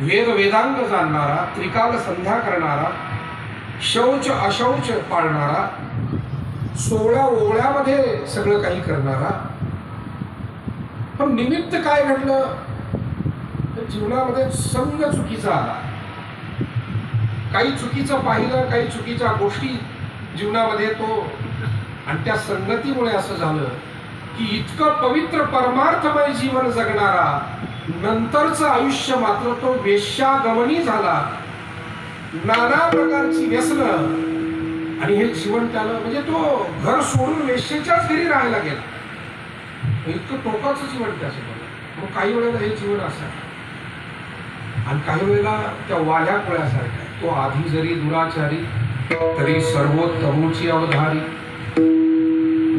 वेद वेदांग जाणणारा, त्रिकाल संध्या करणारा, शौच अशौच पाळणारा, 16 ओवळ्यामध्ये सगळं काही करणारा. पण निमित्त काय घडलं? तर जीवनामध्ये संग चुकीचा आला. काही चुकीचं पाहिलं, काही चुकीच्या गोष्टी जीवनामध्ये तो, आणि त्या संगतीमुळे असं झालं की इतकं पवित्र परमार्थमय जीवन जगणारा नंतरचं आयुष्य मात्र तो वेश्यागमनी झाला. नाना प्रकारची व्यसनं, आणि हे जीवन त्याला, म्हणजे तो घर सोडून वेश्येच्याच घरी राहायला गेला. इतकं टोकाचं जीवन त्याचं बघा. मग काही वेळेला हे जीवन असं आहे, आणि काही वेळेला त्या वाल्या कोळ्यासारखा आहे. तो आधी जरी दुराचारी तरी सर्वोत्तमोची अवधारी.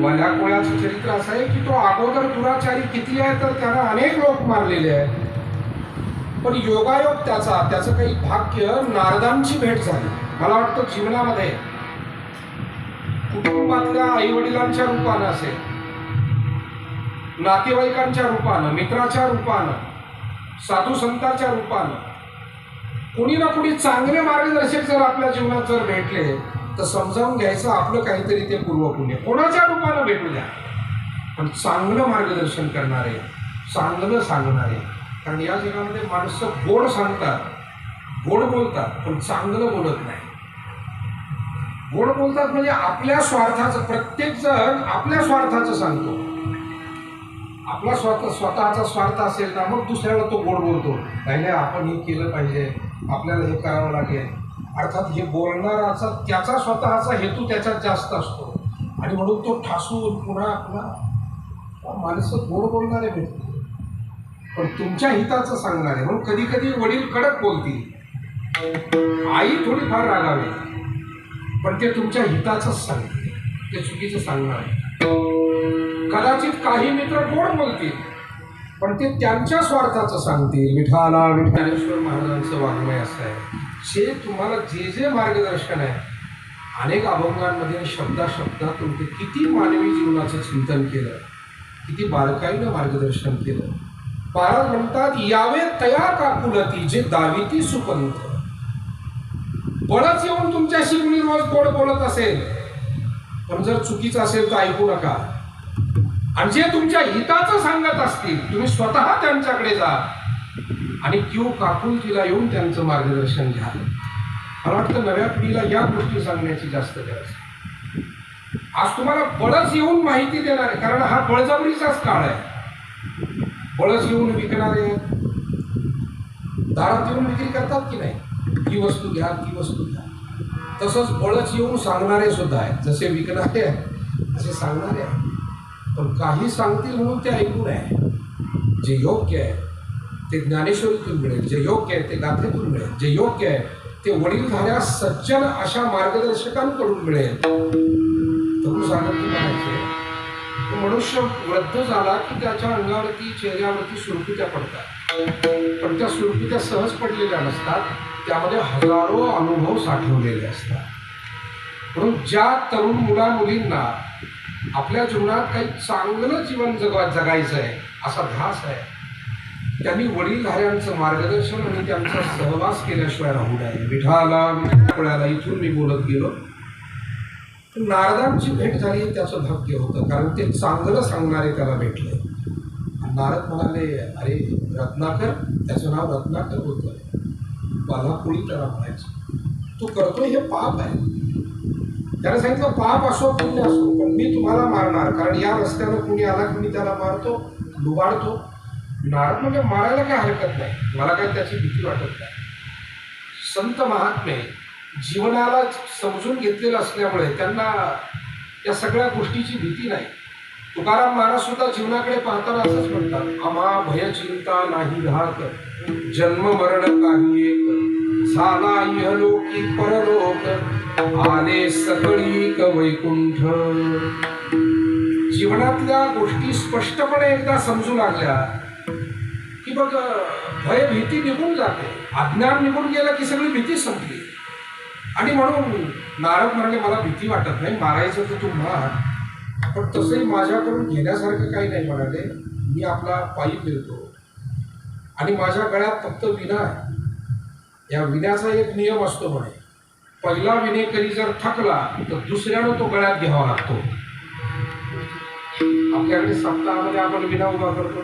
वाल्या कोळ्याचं चरित्र असं आहे की तो अगोदर दुराचारी किती आहे, तर त्याला अनेक लोक मारलेले आहेत. पण योगायोग त्याचं काही भाग्य, नारदांची भेट झाली. मला वाटतं जीवनामध्ये कुटुंबातल्या आई वडिलांच्या रूपानं असेल, नातेवाईकांच्या रूपानं, मित्राच्या रूपानं, साधू संतांच्या रूपानं, कोणी ना कोणी चांगले मार्गदर्शक जर आपल्या जीवनात जर भेटले तर समजावून घ्यायचं आपलं काहीतरी ते पूर्वपुण्य. कोणाच्या रूपानं भेटू द्या, पण चांगलं मार्गदर्शन करणारे, चांगलं सांगणारे. कारण या जगामध्ये माणसं गोड सांगतात, गोड बोलतात, पण चांगलं बोलत नाही. गोड बोलतात म्हणजे आपल्या स्वार्थाचं, प्रत्येक जण आपल्या स्वार्थाचं सांगतो. आपला स्वतःचा स्वार्थ असेल ना, मग दुसऱ्याला तो गोड बोलतो. नाही आपण हे केलं पाहिजे, आपल्याला हे करावं लागेल. अर्थात हे बोलणाराचा त्याचा स्वतःचा हेतू त्याच्यात जास्त असतो, आणि म्हणून तो ठासून पुन्हा पुन्हा. माणसं गोड बोलणारे भेटते, पण तुमच्या हिताचं सांगणारे. म्हणून कधी कधी वडील कडक बोलतील, आई थोडीफार रागावे, पण ते तुमच्या हिताचंच सांगते, ते चुकीचं सांगणार आहे. कदाचित काही मित्र गोड बोलतील, पण ते त्यांच्या स्वार्थाचं सांगतील. विठाला ज्ञानेश्वर महाराजांचं वाङ्मय असं आहे, जे तुम्हाला जे मार्गदर्शन आहे, अनेक अभंगांमध्ये शब्दातून ते किती मानवी जीवनाचं चिंतन केलं, किती बारकाईनं मार्गदर्शन केलं. महाराज म्हणतात, यावे तया काकुलती जे दाविती सुपंथ. बळच येऊन तुमच्याशी कुणी रोज गोड बोलत असेल, पण जर चुकीचं असेल तर ऐकू नका. आणि जे तुमच्या हिताचं सांगत असतील, तुम्ही स्वतः त्यांच्याकडे जा आणि क्यू काकुलतीला येऊन त्यांचं मार्गदर्शन घ्या. मला वाटतं नव्या पिढीला या गोष्टी सांगण्याची जास्त गरज आहे. आज तुम्हाला बळच येऊन माहिती देणार आहे, कारण हा बळजबरीचाच काळ आहे. बळच येऊन विकणारे दारात येऊन विक्री करतात की नाही, ही वस्तू घ्या, ती वस्तू घ्या. तसंच बळच येऊन सांगणारे सुद्धा आहेत. जसे विकणारे आहेत असे सांगणारे आहेत. पण काही सांगतील म्हणून ते ऐकून आहे. जे योग्य आहे ते ज्ञानेश्वरीतून मिळेल, जे योग्य आहे ते गाथेतून मिळेल, जे योग्य आहे ते वडीलधाऱ्या सज्जन अशा मार्गदर्शकांकडून मिळेल. तरुण सांगत म्हणायचे, मनुष्य वृद्ध झाला की त्याच्या अंगावरती, चेहऱ्यावरती सुरकुत्या पडतात, पण त्या सुरकुत्या सहज पडलेल्या नसतात, त्यामध्ये हजारो अनुभव साठवलेले असतात. म्हणून ज्या तरुण मुला मुलींना आपल्या जीवनात काही चांगलं जीवन जगायचं आहे, असा ध्यास आहे, त्यांनी वडीलधाऱ्यांचं मार्गदर्शन आणि त्यांचा सहवास केल्याशिवाय राहू नये. विठाला इथून मी बोलत गेलो. नारदांची भेट झाली, त्याचं भाग्य होतं, कारण ते चांगलं सांगणारे त्याला भेटले. नारद म्हणाले, अरे रत्नाकर, त्याचं नाव रत्नाकर होतं, बालापुळी त्याला म्हणायचं, तू करतोय हे पाप आहे. त्याने सांगितलं, पाप असो पुण्य असो, पण मी तुम्हाला मारणार, कारण या रस्त्यानं कुणी आला की मी त्याला मारतो, लुबाडतो. नारद म्हणजे मारायला काही हरकत नाही, मला काही त्याची भीती वाटत नाही. संत महात्मे जीवनाला समजून घेतलेलं असल्यामुळे त्यांना या सगळ्या गोष्टीची भीती नाही. तुकाराम महाराज सुद्धा जीवनाकडे पाहताना असंच म्हणतात, आम्हा भय चिंता नाही घात, जन्म मरण काही एक, झाला इहलोकी परलोक, आले सकळीक वैकुंठ. जीवनातल्या गोष्टी स्पष्टपणे एकदा समजू लागल्या की बघ, भय भीती निघून जाते, अज्ञान निघून गेलं की सगळी भीती संपली. आणि म्हणून नारद म्हणाले, मला भीती वाटत नाही, मारायचं तर तू मार, पण तसंही माझ्याकडून घेण्यासारखं काही नाही. म्हणाले, मी आपला पायी फिरतो आणि माझ्या गळ्यात फक्त विणा आहे, या विण्याचा एक नियम असतो म्हणे, पहिला विनेकरी जर थकला तर दुसऱ्यानं तो गळ्यात घ्यावा लागतो. आपल्याकडे सप्ताहामध्ये आपण विना उभा करतो.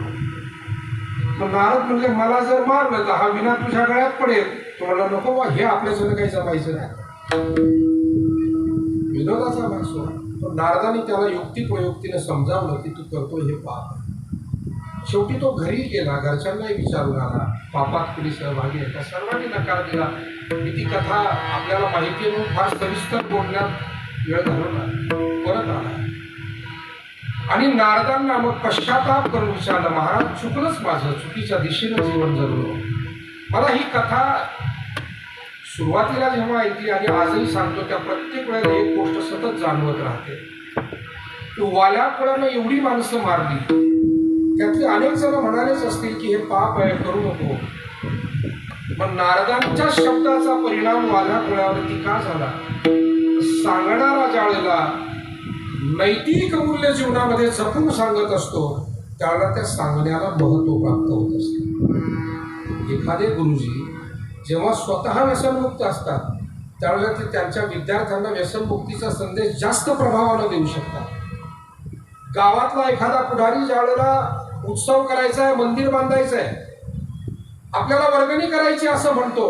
मग नारद म्हणले, मला जर मारलं तर हा विना तुझ्या गळ्यात पडेल. तुम्हाला नको बा, हे आपल्यासोबत काही जमायचं नाही. विनोदाचा भाग सोडा. पण नारदाने त्याला युक्तिप्रयुक्तीने समजावलं की तू करतो हे पाप. शेवटी तो घरी गेला, घरच्यांनाही विचारून आला, पापात कुणी सहभागी आहे का. सर्वांनी नकार दिला. ती कथा आपल्याला माहिती आहे म्हणून फार सविस्तर बोलण्यात वेळ घालवला, परत आला आणि नारदांना मग पश्चाताप करून विचारलं, महाराज चुकलंच माझं, चुकीच्या दिशेनं जीवन जगलो. मला ही कथा सुरुवातीला जेव्हा ऐकली आणि आजही सांगतो त्या प्रत्येक वेळेला एक गोष्ट सतत जाणवत राहते. वाल्याकुळानं एवढी माणसं मारली, त्यातले अनेक जण म्हणालेच असतील की हे पाप आहे, करू नको. पण नारदांच्या शब्दाचा परिणाम वाल्याकुळावरती का झाला. सांगणारा ज्यावेळेला नैतिक मूल्य जीवनामध्ये जपून सांगत असतो त्यावेळेला त्या सांगण्याला महत्त्व प्राप्त होत असते. एखादे गुरुजी जेव्हा स्वतः व्यसनमुक्त असतात त्यावेळेला ते त्यांच्या विद्यार्थ्यांना व्यसनमुक्तीचा संदेश जास्त प्रभावानं देऊ शकतात. गावातला एखादा पुढारी ज्यावेळेला उत्सव करायचा आहे, मंदिर बांधायचं आहे, आपल्याला वर्गणी करायची असं म्हणतो,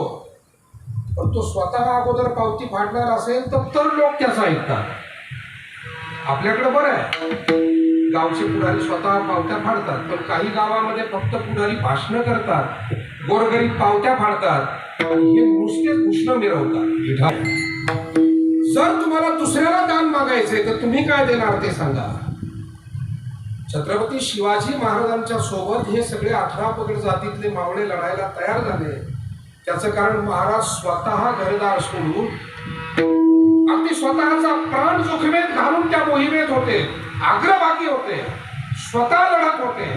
पण तो स्वतः अगोदर पावती फाडणार असेल तर लोक त्याचं ऐकतात. आपल्याकडे बरं आहे, गावचे पुढारी स्वतः पावत्या फाडतात, पण काही गावामध्ये फक्त पुढारी भाषणं करतात, गोरगरीब पावत्या फाडतात आणि हे नुसतेच उष्ण मिरवतात. जर तुम्हाला दुसऱ्याला दान मागायचे तर तुम्ही काय देणार ते सांगा. छत्रपती शिवाजी महाराजांच्या सोबत हे सगळे 18 पगड जातीतले मावळे लढायला तयार झाले. त्याचं कारण महाराज स्वतः घरदार सोडून अगदी स्वतःचा प्राण जोखमीत घालून त्या मोहिमेत होते, अग्रभागी होते, स्वतः लढत होते.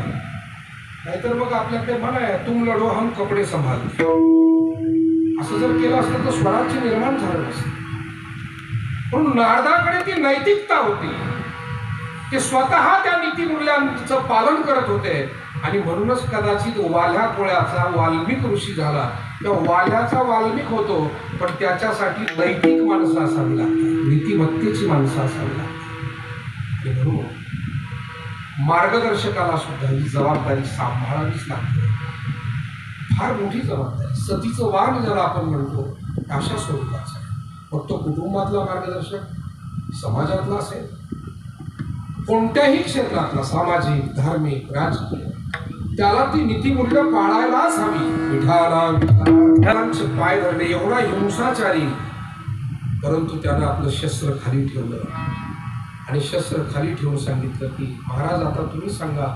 नाहीतर मग आपल्याकडे म्हण आहे, तुम लढो हम कपडे संभाल. असं जर केलं असतं तर स्वराज्य निर्माण झालं नसतं. म्हणून नारदाकडे ती नैतिकता होती, ते स्वतः त्या नीतिमूल्यांचं पालन करत होते आणि म्हणूनच कदाचित वाल्या कोळ्याचा वाल्मिक ऋषी झाला. त्या वाल्याचा वाल्मिक होतो, पण त्याच्यासाठी नैतिक माणसं असावी लागतात, नीतिमत्तेची माणसं असावी लागतात. म्हणून मार्गदर्शकाला सुद्धा ही जबाबदारी सांभाळावीच लागते. फार मोठी जबाबदारी. सतीचं वाण ज्याला आपण म्हणतो अशा स्वरूपाचं. फक्त कुटुंबातला मार्गदर्शक, समाजातला असेल, कोणत्याही क्षेत्रातला, सामाजिक, धार्मिक, राजकीय, त्याला ती नीतिमूल्य पाळायलाच हवी. विठालांचे पाय धरले, एवढा हिंसाचारी, परंतु त्यानं आपलं शस्त्र खाली ठेवलं आणि शस्त्र खाली ठेवून सांगितलं की महाराज आता तुम्ही सांगा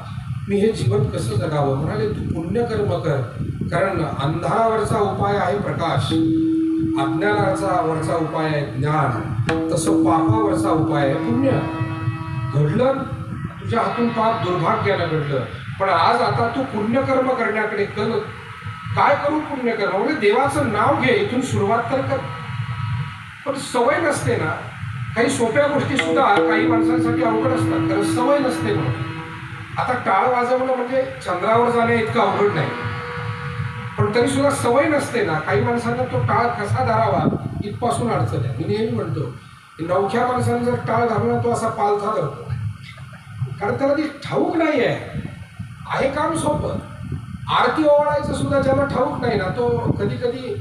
मी हे जीवन कसं जगावं. म्हणाले तू पुण्यकर्म कर, कारण अंधारावरचा उपाय आहे प्रकाश, अज्ञानाचा वरचा उपाय आहे ज्ञान, तसं पापावरचा उपाय आहे पुण्य. घडलं तुझ्या हातून पाप दुर्भाग्यानं घडलं, पण आज आता तू पुण्यकर्म करण्याकडे कल. काय करू पुण्यकर्म. म्हणजे देवाचं नाव घे, इथून सुरुवात तर कर. पण सवय नसते ना, काही सोप्या गोष्टी सुद्धा काही माणसांसाठी अवघड असतात, कारण सवय नसते. म्हणून आता टाळ वाजवणं म्हणजे चंद्रावर जाणे इतकं अवघड नाही, पण तरी सुद्धा सवय नसते ना. काही माणसांना तो टाळ कसा धरावा इथपासून अडचण आहे. मी नेहमी म्हणतो नवख्या माणसाने जर टाळ धरला तो असा पालथा धरतो, कारण त्याला ती ठाऊक नाही आहे काम सोपं. आरती ओवाळायचं सुद्धा ज्याला ठाऊक नाही ना, तो कधी कधी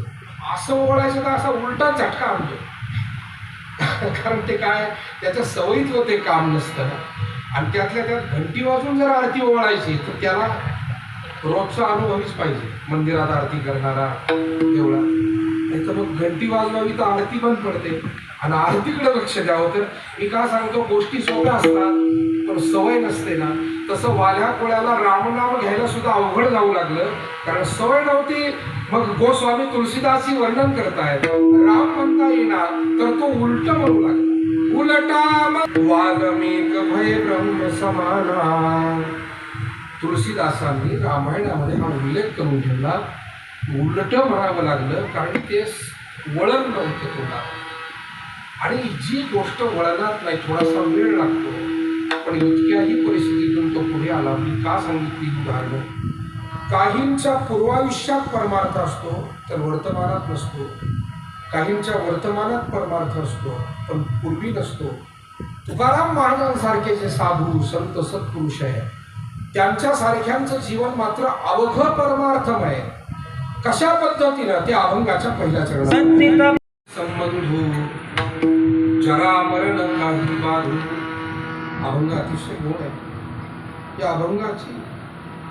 असं ओवाळायचं तर असा उलटा झटका आणतो. कारण ते काय त्याच्या सवयीतलं ते काम नसतं. आणि त्यातल्या त्यात घंटी वाजून जर आरती ओवाळायची तर त्याला रोजचा अनुभवीच पाहिजे. मंदिरात आरती करणारा एवढा, नाही तर मग घंटी वाजवावी तर आरती बंद पडते आणि आरतीकडे लक्ष द्यावं. तर मी का सांगतो, गोष्टी सोप्या असतात पण सवय नसते ना. तसं वाल्या कोळ्याला रामनाम घ्यायला सुद्धा अवघड जाऊ लागलं, कारण सवय नव्हती. मग गोस्वामी तुलसीदासी वर्णन करतायत, राम म्हणता येणार तर तो उलट म्हणू लागला. उलटा वाल्मिक भय ब्रह्म समाना. तुलसीदासांनी रामायणामध्ये हा उल्लेख करून ठेवला. उलट म्हणावं लागलं कारण ते वळण नव्हतं तोंडाला. आणि जी गोष्ट वळणात नाही, थोडासा वेळ लागतो, पण इतक्याही परिस्थितीतून तो पुढे आला. मी का सांगितली उदाहरणं, काहींच्या पूर्वायुष्यात परमार्थ असतो तर वर्तमानात नसतो, काहींच्या वर्तमानात परमार्थ असतो पण पूर्वी नसतो. तुकाराम महाराजांसारखे जे साधू संत सत्पुरुष आहे त्यांच्यासारख्यांचं जीवन मात्र अवघ परमार्थमय. कशा पद्धतीनं ते अभंगाच्या पहिल्या चरणात संबंधू जरा मरण काही बाधू. अभंग अतिशय गोड आहे. या अभंगाची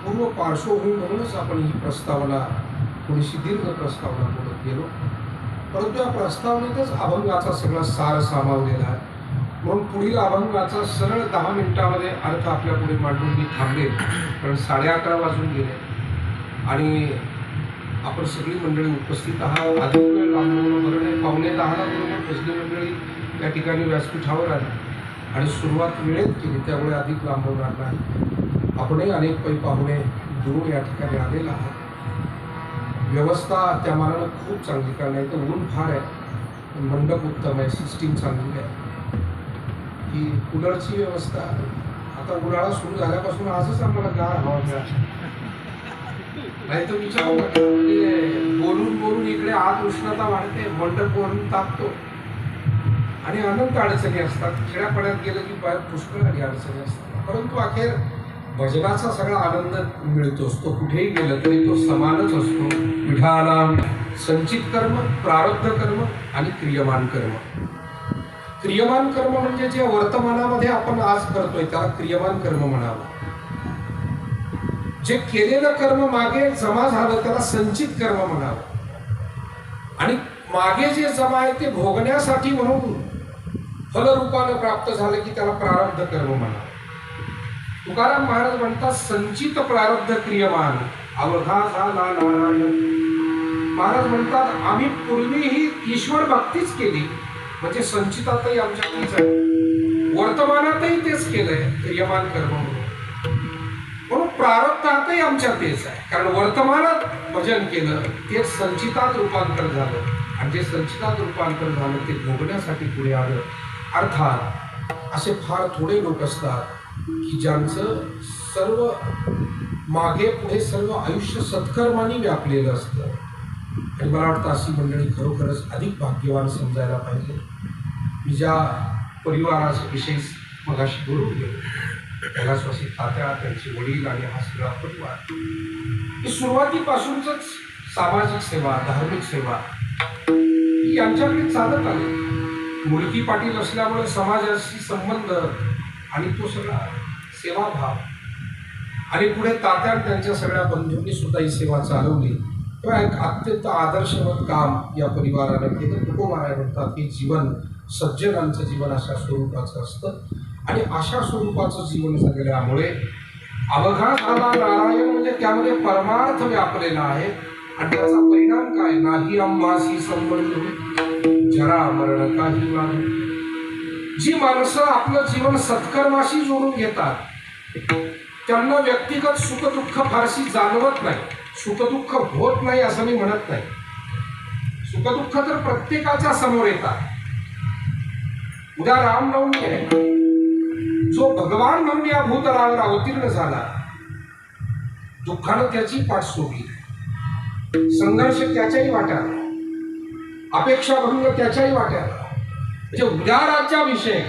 पूर्व पार्श्वभूमी म्हणूनच आपण ही प्रस्तावना थोडीशी दीर्घ प्रस्तावना बोलत गेलो, परंतु या प्रस्तावनेतच अभंगाचा सगळा सार सामावलेला आहे. म्हणून पुढील अभंगाचा सरळ 10 मिनिटामध्ये अर्थ आपल्या पुढे मांडून मी थांबले, कारण 11:30 वाजून गेले आणि आपण सगळी मंडळी उपस्थित आहात. अधिक वेळ लांबवणं बरं नाही. 9:45 बरोबर भजनी मंडळी त्या ठिकाणी व्यासपीठावर आली आणि सुरुवात वेळेत केली, त्यामुळे अधिक लांबवणार नाही. आपणही अनेक पै पाहुणे दूर या ठिकाणी आलेला आहात. व्यवस्था त्या मानानं खूप चांगली, कारण नाही तर ऊन फार आहे, मंडप उत्तम आहे, सिस्टीम चांगली आहे. ही कूलरची व्यवस्था आता उन्हाळा सुरू झाल्यापासून आजच आम्हाला गार हवा मिळाली. नाही तर विचार म्हणजे बोलून बोलून इकडे आत उष्णता वाढते, मंडप वरून तापतो आणि अनंत अडचणी असतात. खेड्यापाड्यात गेलं की बाहेर पुष्कळ आणि अडचणी असतात, परंतु अखेर भजनाचा सगळा आनंद मिळतोच. तो कुठेही गेला तरी तो समानच असतो. विठाला संचित कर्म, प्रारब्ध कर्म आणि क्रियमान कर्म. क्रियमान कर्म म्हणजे जे वर्तमानामध्ये आपण आज करतोय त्याला क्रियमान कर्म म्हणावं. जे केलेलं कर्म मागे जमा झालं त्याला संचित कर्म म्हणावं. आणि मागे जे जमा आहे ते भोगण्यासाठी म्हणून फलरूपानं प्राप्त झालं की त्याला प्रारब्ध कर्म म्हणावं. तुकाराम महाराज म्हणतात संचित प्रारब्ध क्रियमान अवघा झाला नारायण. महाराज म्हणतात आम्ही पूर्वीही ईश्वर भक्तीच केली, म्हणजे संचितातही आमच्याकडीच आहे, वर्तमानातही तेच केलंय क्रियमान कर्म म्हणून. म्हणून प्रारब्धातही आमच्या तेच आहे, कारण वर्तमानात भजन केलं ते संचितात रूपांतर झालं आणि जे संचितात रूपांतर झालं ते भोगण्यासाठी पुढे आलं. अर्थात असे फार थोडे लोक असतात की ज्यांचं सर्व मागे पुढे सर्व आयुष्य सत्कर्माने व्यापलेलं असतं आणि मला वाटतं अशी मंडळी खरोखरच अधिक भाग्यवान समजायला पाहिजे. मी ज्या परिवाराचा विषय मगाशी बोलून गेलो, कैलासवासी तात्या, त्यांचे वडील आणि हा सगळा परिवार, ही सुरुवातीपासूनच सामाजिक सेवा, धार्मिक सेवा ही यांच्याकडे चालत आली. मुलकी पाटील असल्यामुळे समाजाशी संबंध आणि तो सगळा सेवाभाव आणि पुढे तात्या त्यांच्या सगळ्या बंधूंनी सुद्धा ही सेवा चालवली. तेव्हा एक अत्यंत आदर्शवत काम या परिवारानं केलं. तुकोबाराय म्हणतात की जीवन सज्जनांचं जीवन अशा स्वरूपाचं असतं आणि अशा स्वरूपाचं जीवन जगल्यामुळे अवघा झाला नारायण म्हणजे त्यामध्ये परमार्थ व्यापलेला आहे आणि त्याचा परिणाम काय, नाही आम्हासी संबंध जरा मरण काही मानू. जी माणसं आपलं जीवन सत्कर्माशी जोडून घेतात त्यांना व्यक्तिगत सुखदुःख फारशी जाणवत नाही. सुखदुःख होत नाही असं मी म्हणत नाही, सुखदुःख तर प्रत्येकाच्या समोर येतात. उद्या रामनवमी आहे, जो भगवान म्हणून या भूतलावर अवतीर्ण झाला दुःखानं त्याची पाठ सोडली, संघर्ष त्याच्याही वाट्याला, अपेक्षाभंग त्याच्याही वाट्याला. म्हणजे उद्या राज्याभिषेक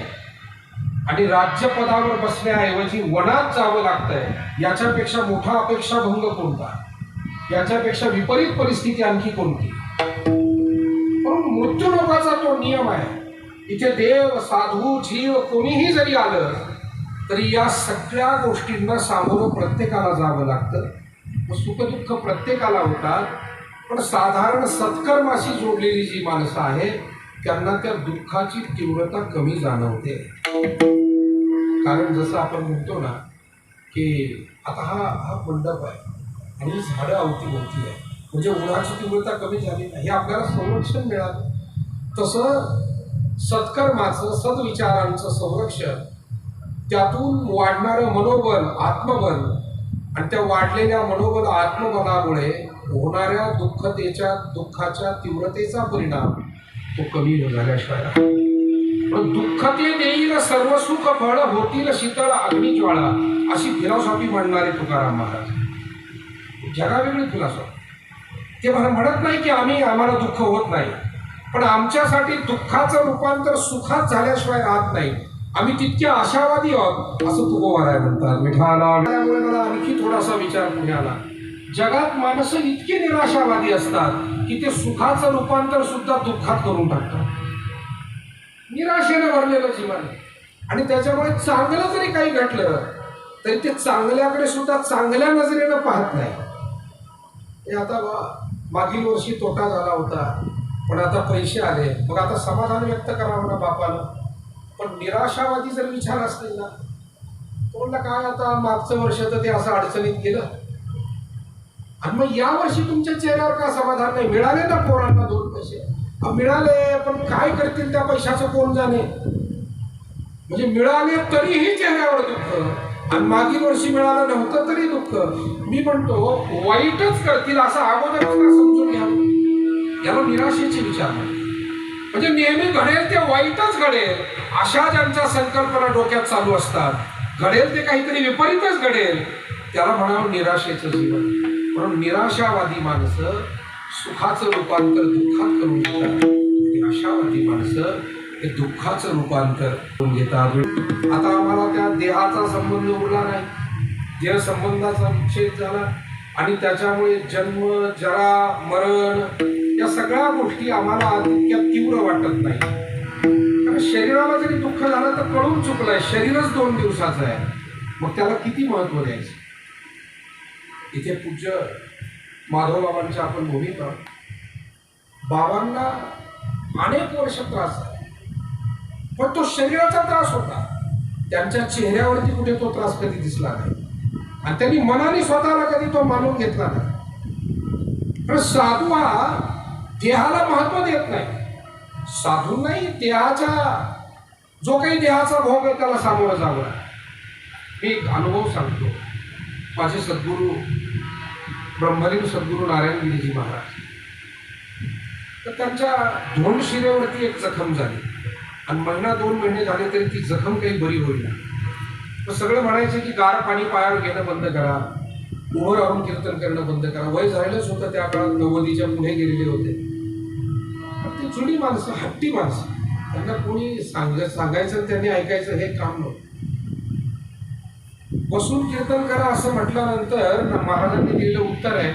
आणि राज्यपदावर बसण्याऐवजी वनात जावं लागतंय, याच्यापेक्षा मोठा अपेक्षाभंग कोणता, याच्यापेक्षा विपरीत परिस्थिती आणखी कोणती. पण मृत्यू लोकाचा तो नियम आहे. इथे देव, साधू, जीव कोणीही जरी आलं तरी या सगळ्या गोष्टींना सामोरं प्रत्येकाला जावं लागतं. सुखदुःख प्रत्येकाला होतात, पण साधारण सत्कर्माशी जोडलेली जी माणसं आहे त्यांना त्या दुःखाची तीव्रता कमी जाणवते. कारण जसं आपण म्हणतो ना की आता हा मंडप आहे आणि झाडं अवतीभोवती आहे, म्हणजे उन्हाची तीव्रता कमी झाली नाही, हे आपल्याला संरक्षण मिळालं. तसं सत्कर्माचं, सद्विचारांचं संरक्षण, त्यातून वाढणारं मनोबल, आत्मबल आणि त्या वाढलेल्या मनोबल आत्मबलामुळे होणाऱ्या दुःखाच्या तीव्रतेचा परिणाम तो कमी झाल्याशिवाय. पण दुःख ते देईल सर्व सुख फळ, होतील शीतळ अग्निज्वाळा, अशी फिलॉसॉफी मांडणारे तुकाराम महाराज. जगावेगळी फिलॉसॉफी. ते मला म्हणत नाही की आम्हाला दुःख होत नाही, पण आमच्यासाठी दुःखाचं रूपांतर सुखात झाल्याशिवाय राहत नाही. आम्ही तितके आशावादी आहोत असं तुकोबाराय म्हणतात. मिठाला त्यामुळे मला आणखी थोडासा विचार पुढे आला. जगात माणसं इतकी निराशावादी असतात की ते सुखाचं रूपांतर सुद्धा दुःखात करून टाकतात. निराशेने भरलेलं जीवन, आणि त्याच्यामुळे चांगलं जरी काही घडलं तरी ते चांगल्याकडे सुद्धा चांगल्या नजरेनं पाहत नाही. हे आता मागील वर्षी तोटा झाला होता, पण आता पैसे आले, मग आता समाधान व्यक्त करावं ना बापानं. पण निराशावादी जर विचार असतील ना, तर म्हणलं काय आता मागचं वर्ष तर ते असं अडचणीत गेलं, आणि मग या वर्षी तुमच्या चेहऱ्यावर का समाधान नाही? मिळाले ना पोरांना 2 पैसे, मिळाले, पण काय करतील त्या पैशाचं कोण जाणे. म्हणजे मिळाले तरीही चेहऱ्यावर दुःख, आणि मागील वर्षी मिळालं नव्हतं तरी दुःख. मी म्हणतो वाईटच करतील असं अगोदर समजून घ्या. याला निराशेचे विचार नाही. म्हणजे नेहमी घडेल ते वाईटच घडेल अशा ज्यांच्या संकल्पना डोक्यात चालू असतात, घडेल ते काहीतरी विपरीतच घडेल, त्याला म्हणावं निराशेचं जीवन. म्हणून निराशावादी माणसं सुखाचं रूपांतर दुःखात करून घेतात, निराशावादी माणसं हे दुःखाचं रूपांतर करून घेतात. आता आम्हाला त्या देहाचा संबंध उरला नाही, देह संबंधाचा विच्छेद झाला, आणि त्याच्यामुळे जन्म, जरा, मरण या सगळ्या गोष्टी आम्हाला तितक्या तीव्र वाटत नाही. कारण शरीराला जरी दुःख झालं तर कळून चुकलंय, शरीरच 2 दिवसाचं आहे, मग त्याला किती महत्व द्यायचं. इथे पूज्य माधवबाबांच्या आपण भूमीत आहोत. बाबांना अनेक वर्ष त्रास झाला, पण तो शरीराचा त्रास होता, त्यांच्या चेहऱ्यावरती कुठे तो त्रास कधी दिसला नाही, आणि त्यांनी मनाने स्वतःला कधी तो मानून घेतला नाही. पण साधू हा देहाला महत्व देत नाही. साधू नाही, देहाच्या जो काही देहाचा भोग आहे त्याला सामोरं जावं. मी एक अनुभव सांगतो. माझे सद्गुरू ब्रह्मलीन सद्गुरू नारायणगिरीजी महाराज, तर त्यांच्या धोंड शिरेवरती एक जखम झाली, आणि 1-2 महिने झाले तरी ती जखम काही बरी होईना. मग सगळे म्हणायचे की गार पाणी पायावर घेणं बंद करा, उभं राहून कीर्तन करणं बंद करा. वय झालेलंच होतं त्या काळात, 90च्या पुढे गेलेले होते. ती जुनी माणसं, हट्टी माणसं, त्यांना कोणी सांगायचं त्यांनी ऐकायचं हे काम नव्हतं. बसून कीर्तन करा असं म्हटल्यानंतर महाराजांनी दिलेलं उत्तर आहे,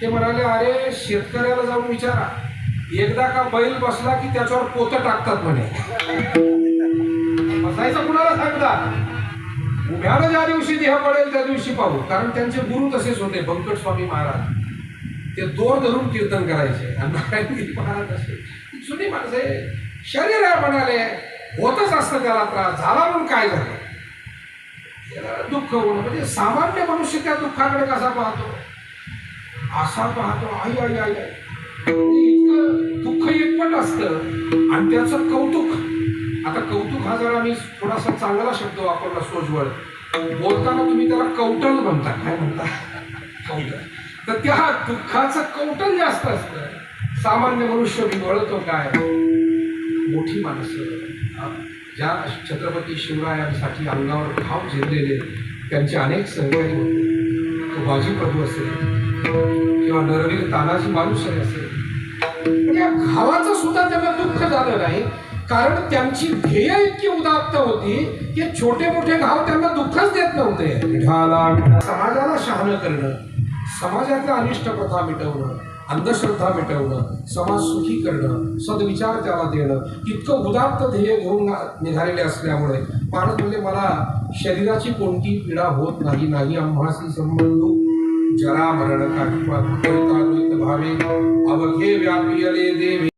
ते म्हणाले, अरे शेतकऱ्याला जाऊन विचारा, एकदा का बैल बसला की त्याच्यावर पोतं टाकतात म्हणे. बसायचं कुणाला सांगतात? उभ्यानं ज्या दिवशी देह पडेल त्या दिवशी पाहू. कारण त्यांचे गुरु तसेच होते, बंकट स्वामी महाराज. ते दोर धरून कीर्तन करायचे, आणि नारायणगिरी महाराज असे जुनी माणसे. शरीर आहे म्हणाले, होतच असतं त्याला त्रास, झाला म्हणून काय झालं, दुःख होणं. म्हणजे सामान्य मनुष्य त्या दुःखाकडे कसा पाहतो? असा पाहतो, आई आई आई आई. इतकं दुःख एकपट असतं, आणि त्याचं कौतुक. आता कौतुक हा जरा मी थोडासा चांगला शब्द वापरला, सोजवळ बोलताना तुम्ही त्याला कौटल म्हणता. काय म्हणता? कौटल. तर त्या दुःखाचं कौटल जास्त असतं. सामान्य मनुष्य विवळतो काय. मोठी माणसं, ज्या छत्रपती शिवरायांसाठी अंगावर घाव झेललेले त्यांचे अनेक सहकारी होते. तो बाजी प्रभू असेल किंवा नरवीर तानाजी मालुसरे असेल, या घावाचं सुद्धा त्यांना दुःख झालं नाही, कारण त्यांची ध्येय इतकी उदात्त होती की छोटे मोठे घाव त्यांना दुःखच देत नव्हते. समाजाला शहाणं करणं, समाजातल्या अनिष्ट प्रथा मिटवणं, अंधश्रद्धा मिटवणं, समाज सुखी करणं, सद्विचार त्याला देणं, इतकं उदात्त ध्येय घेऊन निघालेले असल्यामुळे महाराज म्हणले, मला शरीराची कोणती पीडा होत नाही. नाही आम्हासी संबंधू जरा मरण काठवा भावे अवघे व्यापियले देवे.